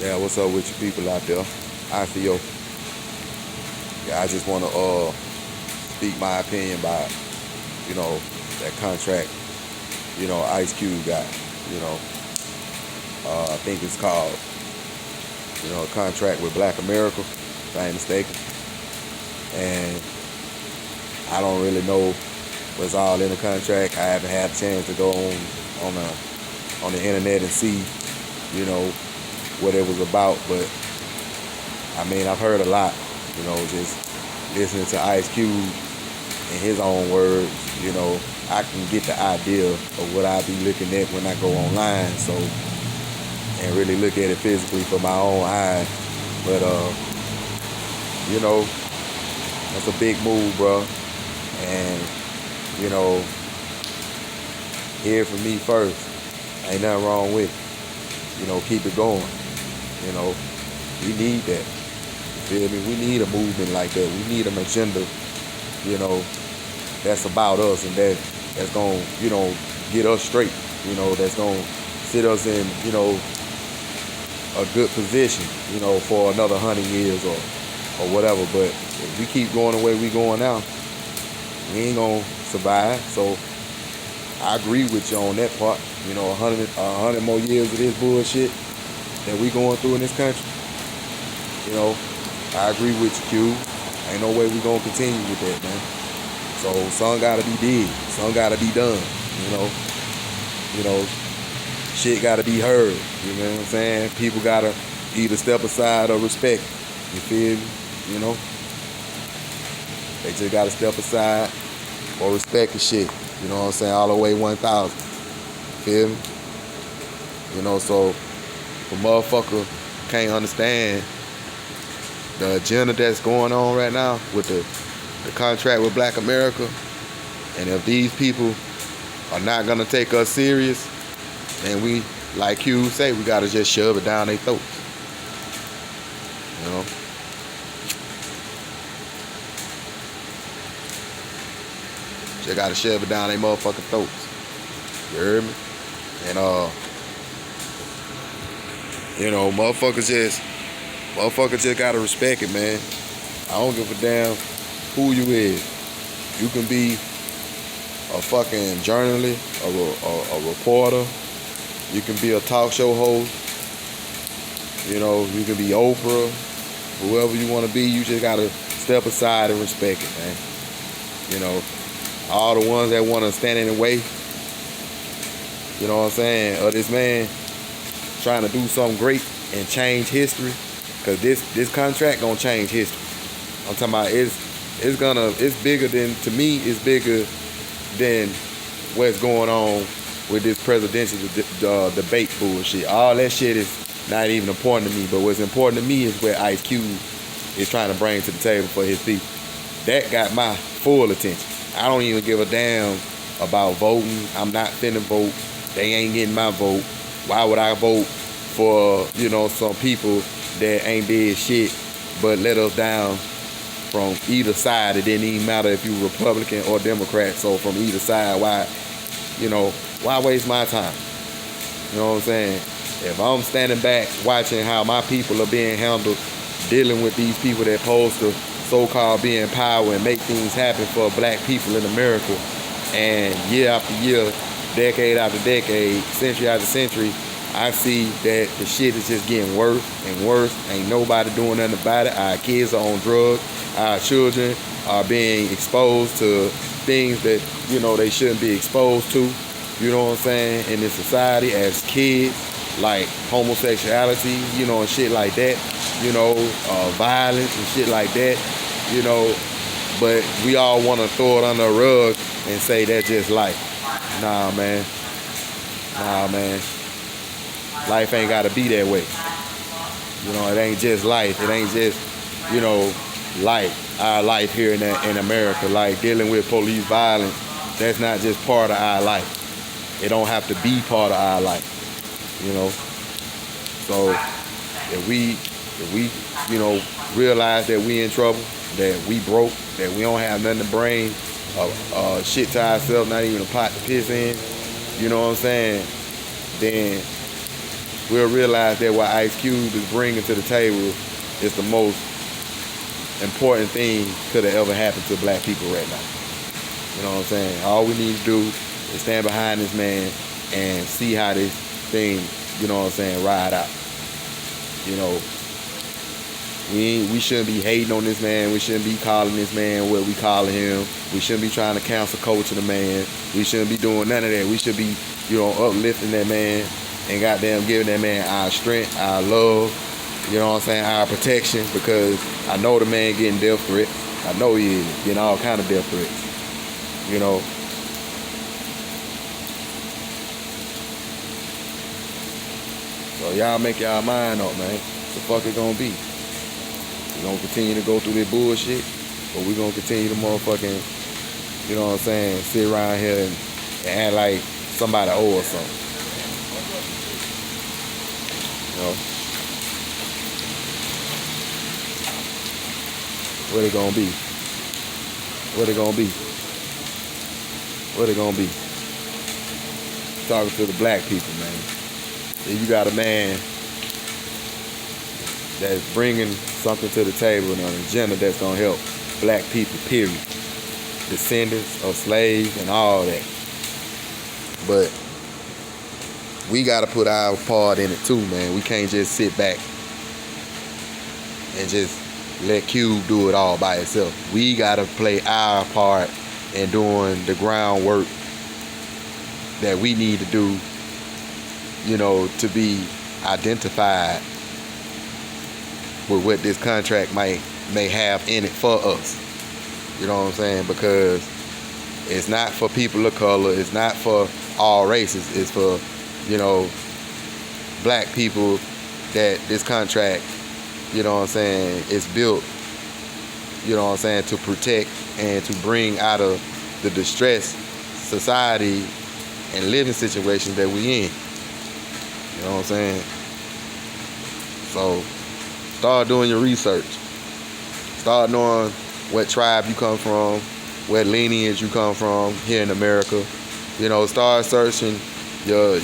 Yeah, what's up with you people out there? I feel. Yeah, I just want to speak my opinion about that contract. Ice Cube got. You know, I think it's called a contract with Black America, if I ain't mistaken. And I don't really know what's all in the contract. I haven't had a chance to go on the internet and see what it was about, but I mean, I've heard a lot, just listening to Ice Cube in his own words, I can get the idea of what I be looking at when I go online, so, and really look at it physically for my own eyes. But, that's a big move, bro. And, hear from me first. Ain't nothing wrong with it. Keep it going. We need that. Feel me? We need a movement like that. We need an agenda, that's about us and that's gonna, get us straight, that's gonna sit us in, a good position, for another 100 years or whatever. But if we keep going the way we going now, we ain't gonna survive. So I agree with you on that part. 100 more years of this bullshit that we going through in this country. I agree with you, Q. Ain't no way we gonna continue with that, man. So some gotta be did, some gotta be done. You know, shit gotta be heard. You know what I'm saying? People gotta either step aside or respect. You feel me? They just gotta step aside or respect the shit. You know what I'm saying? All the way 1,000. Feel me? So if a motherfucker can't understand the agenda that's going on right now with the contract with Black America, and if these people are not gonna take us serious, then we, like you say, we gotta just shove it down their throats. Just gotta shove it down their motherfucking throats. You heard me? And motherfuckers just gotta respect it, man. I don't give a damn who you is. You can be a fucking journalist, a reporter. You can be a talk show host. You can be Oprah, whoever you want to be. You just gotta step aside and respect it, man. All the ones that want to stand in the way, you know what I'm saying, of this man trying to do something great and change history, because this contract gonna change history. I'm talking about it's bigger than, to me, it's bigger than what's going on with this presidential debate bullshit. All that shit is not even important to me, but what's important to me is what Ice Cube is trying to bring to the table for his people. That got my full attention. I don't even give a damn about voting. I'm not finna vote. They ain't getting my vote. Why would I vote for, some people that ain't did shit but let us down from either side? It didn't even matter if you Republican or Democrat. So from either side, why waste my time? You know what I'm saying? If I'm standing back watching how my people are being handled, dealing with these people that supposed to so-called be in power and make things happen for black people in America, and year after year, decade after decade, century after century, I see that the shit is just getting worse and worse. Ain't nobody doing nothing about it. Our kids are on drugs. Our children are being exposed to things that, they shouldn't be exposed to. You know what I'm saying? In this society as kids, like homosexuality, and shit like that. Violence and shit like that. But we all want to throw it under a rug and say that's just life. Nah, man. Life ain't gotta be that way. It ain't just life. It ain't just, life. Our life here in America. Like dealing with police violence, that's not just part of our life. It don't have to be part of our life. So if we realize that we in trouble, that we broke, that we don't have nothing to bring shit to ourselves, not even a pot to piss in, you know what I'm saying, then we'll realize that what Ice Cube is bringing to the table is the most important thing could have ever happened to black people right now. You know what I'm saying? All we need to do is stand behind this man and see how this thing, you know what I'm saying, ride out. You know, we shouldn't be hating on this man. We shouldn't be calling this man what we calling him. We shouldn't be trying to cancel culture the man. We shouldn't be doing none of that. We should be, you know, uplifting that man and goddamn giving that man our strength, our love, you know what I'm saying, our protection, because I know the man getting death threats. I know he is getting all kind of death threats. You know. So y'all make y'all mind up, man. What the fuck it gonna be? We gonna continue to go through this bullshit, or we gonna continue to motherfucking, you know what I'm saying, sit around here and act like somebody owe us something. You know? What it gonna be? What it gonna be? What it gonna be? Talking to the black people, man. If you got a man that's bringing something to the table and an agenda that's gonna help black people, period. Descendants of slaves and all that. But we gotta put our part in it too, man. We can't just sit back and just let Cube do it all by itself. We gotta play our part in doing the groundwork that we need to do, you know, to be identified with what this contract may have in it for us. You know what I'm saying? Because it's not for people of color, it's not for all races, it's for, you know, black people that this contract, you know what I'm saying, is built, you know what I'm saying, to protect and to bring out of the distressed society and living situations that we in. You know what I'm saying? So start doing your research. Start knowing what tribe you come from, what lineage you come from here in America. You know, start searching your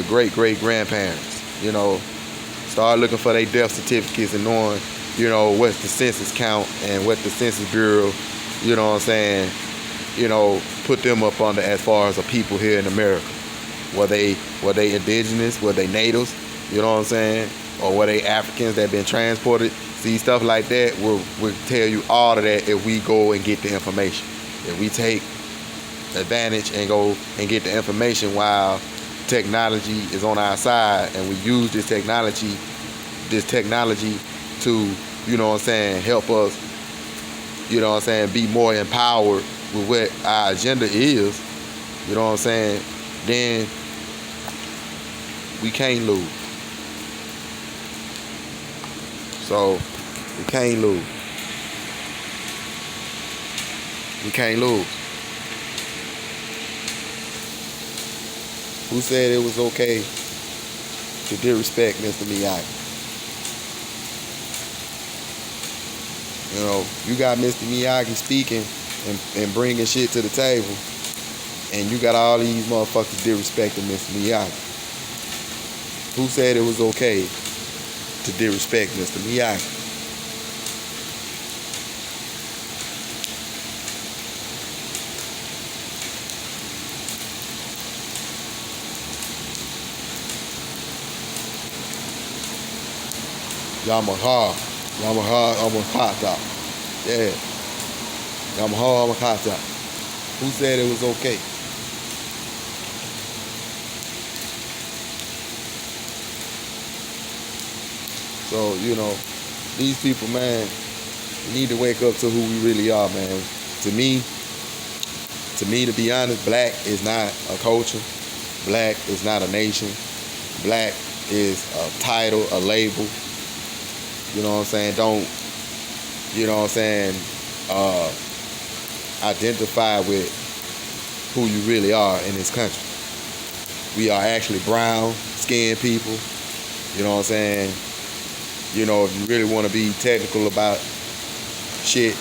great-great-grandparents. You know, start looking for their death certificates and knowing, you know, what's the census count and what the Census Bureau, you know what I'm saying, you know, put them up under as far as the people here in America. Were they indigenous? Were they natives? You know what I'm saying? Or were they Africans that been transported? See, stuff like that will tell you all of that if we go and get the information. If we take advantage and go and get the information while technology is on our side, and we use this technology to, you know what I'm saying, help us, you know what I'm saying, be more empowered with what our agenda is, you know what I'm saying, then we can't lose. So we can't lose. We can't lose. Who said it was okay to disrespect Mr. Miyagi? You know, you got Mr. Miyagi speaking and bringing shit to the table, and you got all these motherfuckers disrespecting Mr. Miyagi. Who said it was okay to disrespect Mr. Miyagi? Yamaha Makata. Yeah. Yamaha Makata. Who said it was okay? So, you know, these people, man, need to wake up to who we really are, man. To me, to be honest, black is not a culture. Black is not a nation. Black is a title, a label. You know what I'm saying? Don't, you know what I'm saying, identify with who you really are in this country. We are actually brown-skinned people. You know what I'm saying? You know, if you really want to be technical about shit,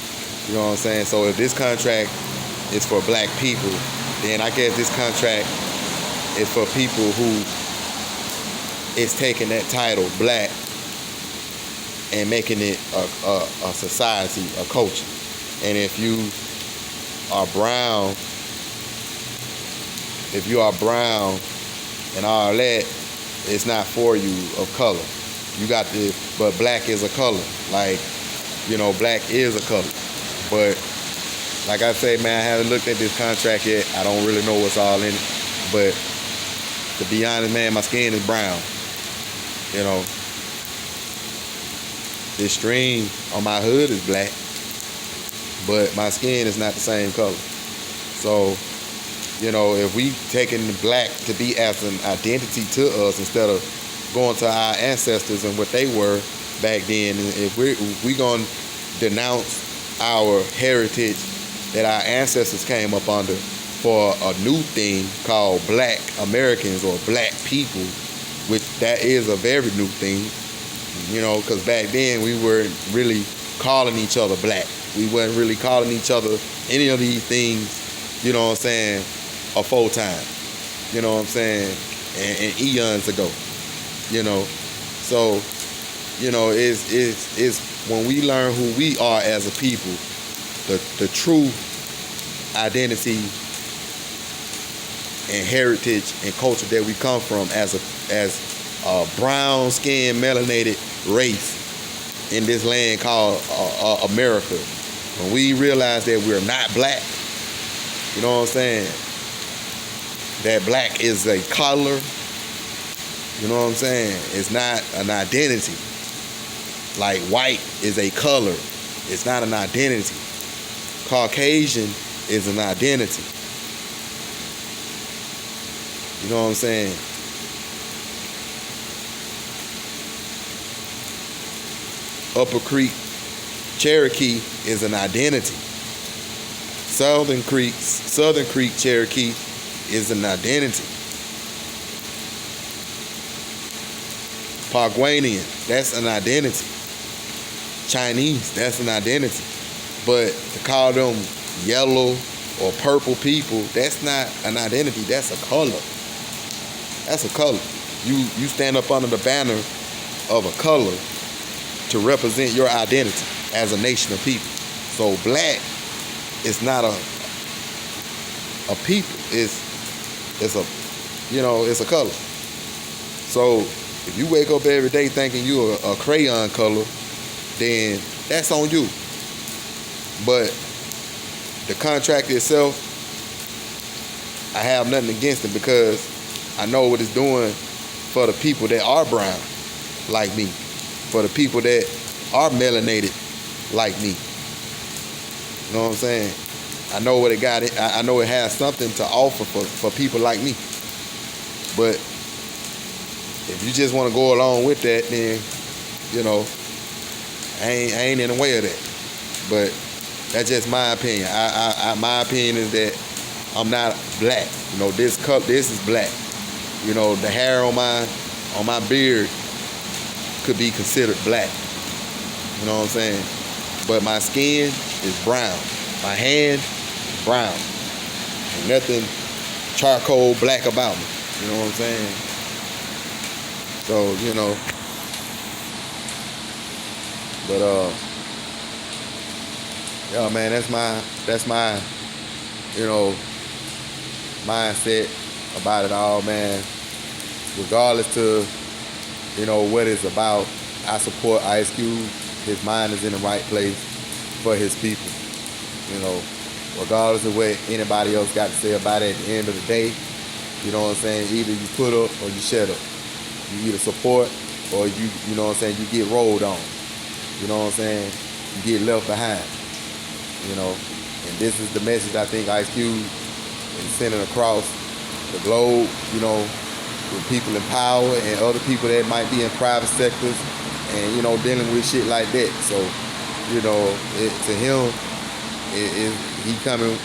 you know what I'm saying? So if this contract is for black people, then I guess this contract is for people who is taking that title, black, and making it a society, a culture. And if you are brown, and all that, it's not for you of color. You got to, but black is a color. Like, black is a color. But like I say, man, I haven't looked at this contract yet. I don't really know what's all in it. But to be honest, man, my skin is brown. This string on my hood is black, but my skin is not the same color. So, if we taking the black to be as an identity to us instead of going to our ancestors and what they were back then, and if we gonna denounce our heritage that our ancestors came up under for a new thing called black Americans or black people, which that is a very new thing, because back then we weren't really calling each other black. We weren't really calling each other any of these things, a full time, and eons ago, So, it's when we learn who we are as a people, the true identity and heritage and culture that we come from as a brown skinned melanated race in this land called America. When we realize that we're not black, that black is a color, it's not an identity. Like white is a color, it's not an identity. Caucasian is an identity. Upper Creek Cherokee is an identity. Southern Creek Cherokee is an identity. Paraguayan, that's an identity. Chinese, that's an identity. But to call them yellow or purple people, that's not an identity, that's a color. That's a color. You stand up under the banner of a color to represent your identity as a nation of people. So black is not a people. It's a color. So if you wake up every day thinking you're a crayon color, then that's on you. But the contract itself, I have nothing against it because I know what it's doing for the people that are brown, like me. For the people that are melanated, like me. You know what I'm saying? I know what it got. I know it has something to offer for people like me. But if you just want to go along with that, then, I ain't in the way of that. But that's just my opinion. My opinion is that I'm not black. This is black. The hair on my beard could be considered black. You know what I'm saying? But my skin is brown. My hand, brown. Ain't nothing charcoal black about me. You know what I'm saying? So, but yeah, man, that's my mindset about it all, man. Regardless to what it's about, I support Ice Cube. His mind is in the right place for his people. Regardless of what anybody else got to say about it at the end of the day, either you put up or you shut up. You either support or you get rolled on. You get left behind. And this is the message I think Ice Cube is sending across the globe, with people in power and other people that might be in private sectors and, dealing with shit like that. So, to him, he coming,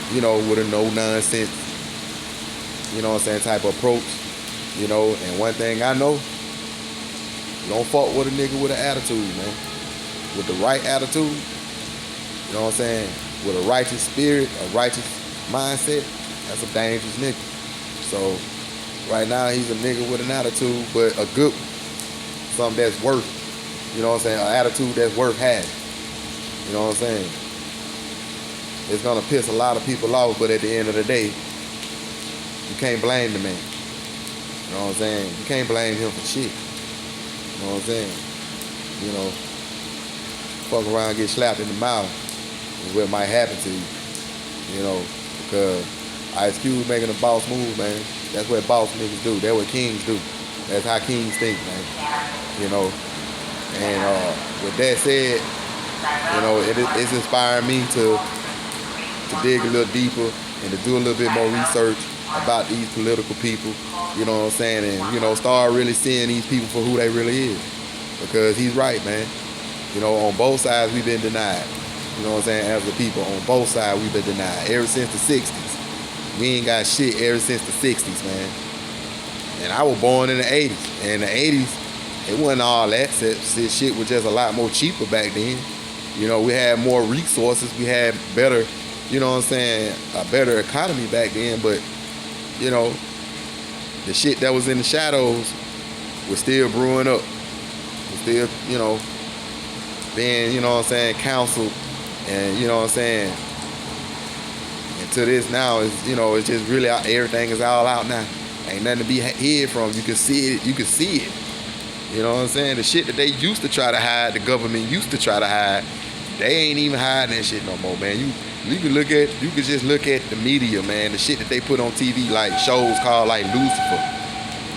with a no-nonsense, type of approach, and one thing I know, you don't fuck with a nigga with an attitude, man. With the right attitude, with a righteous spirit, a righteous mindset, that's a dangerous nigga. So, right now, he's a nigga with an attitude, but a good something that's worth, you know what I'm saying, an attitude that's worth having. You know what I'm saying? It's gonna piss a lot of people off, but at the end of the day, you can't blame the man. You know what I'm saying? You can't blame him for shit. You know what I'm saying? You know, fuck around, get slapped in the mouth is what might happen to you. You know, because Ice Cube making a boss move, man. That's what boss niggas do. That's what kings do. That's how kings think, man. You know, and with that said, you know, it's inspiring me to dig a little deeper and to do a little bit more research about these political people. You know what I'm saying? And, you know, start really seeing these people for who they really is. Because he's right, man. You know, on both sides we've been denied. You know what I'm saying? As the people, on both sides we've been denied. Ever since the 60s. We ain't got shit ever since the 60s, man. And I was born in the 80s. And in the 80s, it wasn't all that. Shit was just a lot more cheaper back then. You know, we had more resources. We had better, you know what I'm saying, a better economy back then. But, you know, the shit that was in the shadows was still brewing up. Was still, you know, being, you know what I'm saying, counseled. And, you know what I'm saying, and to this now, is, you know, it's just really out, everything is all out now. Ain't nothing to be hid from. You can see it. You can see it. You know what I'm saying? The shit that they used to try to hide, the government used to try to hide, they ain't even hiding that shit no more, man. You can just look at the media, man. The shit that they put on TV, like shows called like Lucifer,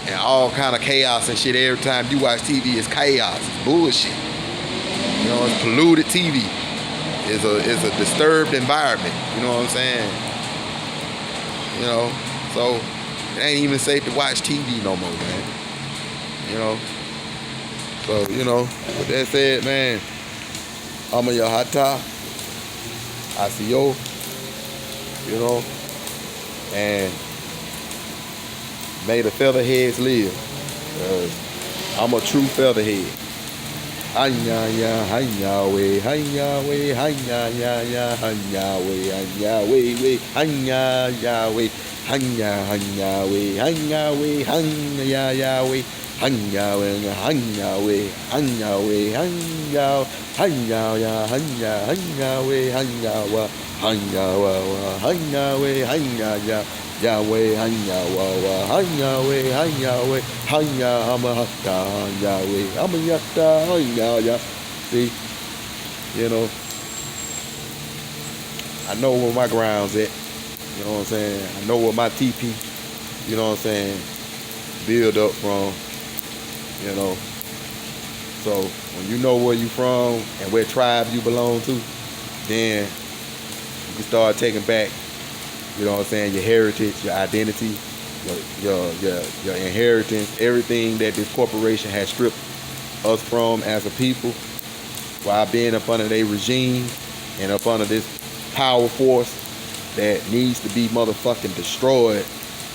and all kind of chaos and shit. Every time you watch TV, it's chaos, it's bullshit. You know, it's polluted TV. It's a disturbed environment. You know what I'm saying? You know, so it ain't even safe to watch TV no more, man. You know. So, you know, with that said, man, I'm a Yahata, Asiyo, you know, and may the featherheads live. I'm a true featherhead. Hanya ya, hanya we, hanya we, hanya ya ya, hanya we, hanya ya we, hanya we, hanya we, hanya ya we. Hanya we, hanya we, hanya we, hanya, hanya ya, hanya we, hanya wa, hanya we, hanya ya, ya we, hanya wa, hanya we, hanya amahata, hanya we, amayata, hanya ya. See, you know, I know where my ground's at. You know what I'm saying? I know where my TP, you know what I'm saying, build up from. You know, so when you know where you from and what tribe you belong to, then you can start taking back, you know what I'm saying, your heritage, your identity, your inheritance, everything that this corporation has stripped us from as a people, while being up under their regime and up under this power force that needs to be motherfucking destroyed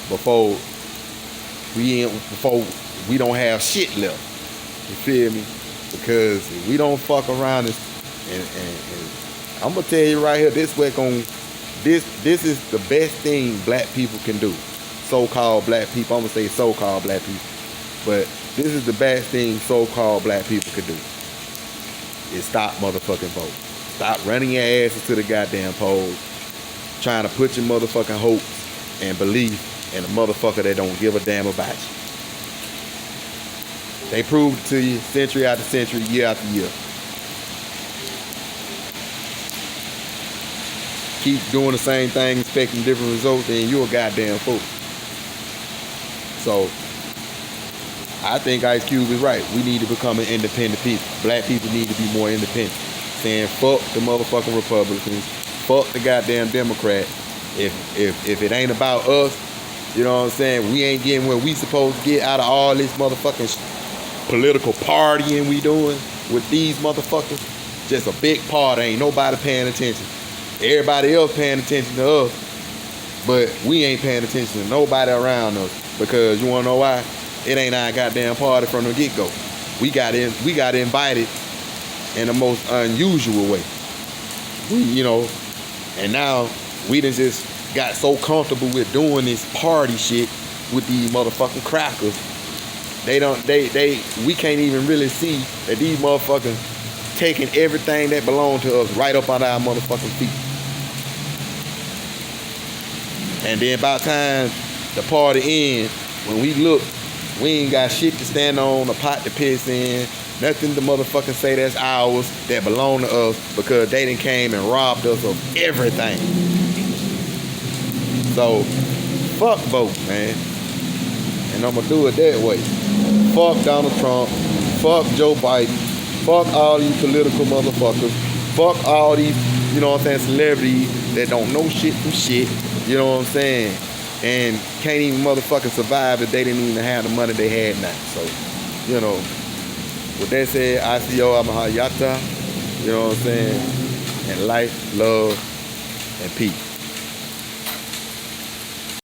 before we don't have shit left. You feel me? Because if we don't fuck around and I'm gonna tell you right here, this is the best thing black people can do. So-called black people. I'm gonna say so-called black people. But this is the best thing so-called black people can do. Is stop motherfucking vote. Stop running your asses to the goddamn polls, trying to put your motherfucking hopes and belief in a motherfucker that don't give a damn about you. They proved it to you century after century, year after year. Keep doing the same thing, expecting different results, then you're a goddamn fool. So, I think Ice Cube is right. We need to become an independent people. Black people need to be more independent. Saying fuck the motherfucking Republicans, fuck the goddamn Democrat. If it ain't about us, you know what I'm saying, we ain't getting what we supposed to get out of all this motherfucking political partying we doing with these motherfuckers. Just a big party. Ain't nobody paying attention. Everybody else paying attention to us, but we ain't paying attention to nobody around us. Because you wanna know why? It ain't our goddamn party from the get-go. We got invited in the most unusual way. You know, and now we done just got so comfortable with doing this party shit with these motherfucking crackers we can't even really see that these motherfuckers taking everything that belonged to us right up under our motherfucking feet. And then by the time the party ends, when we look, we ain't got shit to stand on, a pot to piss in, nothing to motherfucking say that's ours, that belong to us, because they done came and robbed us of everything. So, fuck vote, man. And I'm gonna do it that way. Fuck Donald Trump. Fuck Joe Biden. Fuck all these political motherfuckers. Fuck all these, you know what I'm saying, celebrities that don't know shit from shit. You know what I'm saying? And can't even motherfucking survive if they didn't even have the money they had now. So, you know, with that said, ICO Amahayata, you know what I'm saying? And life, love, and peace.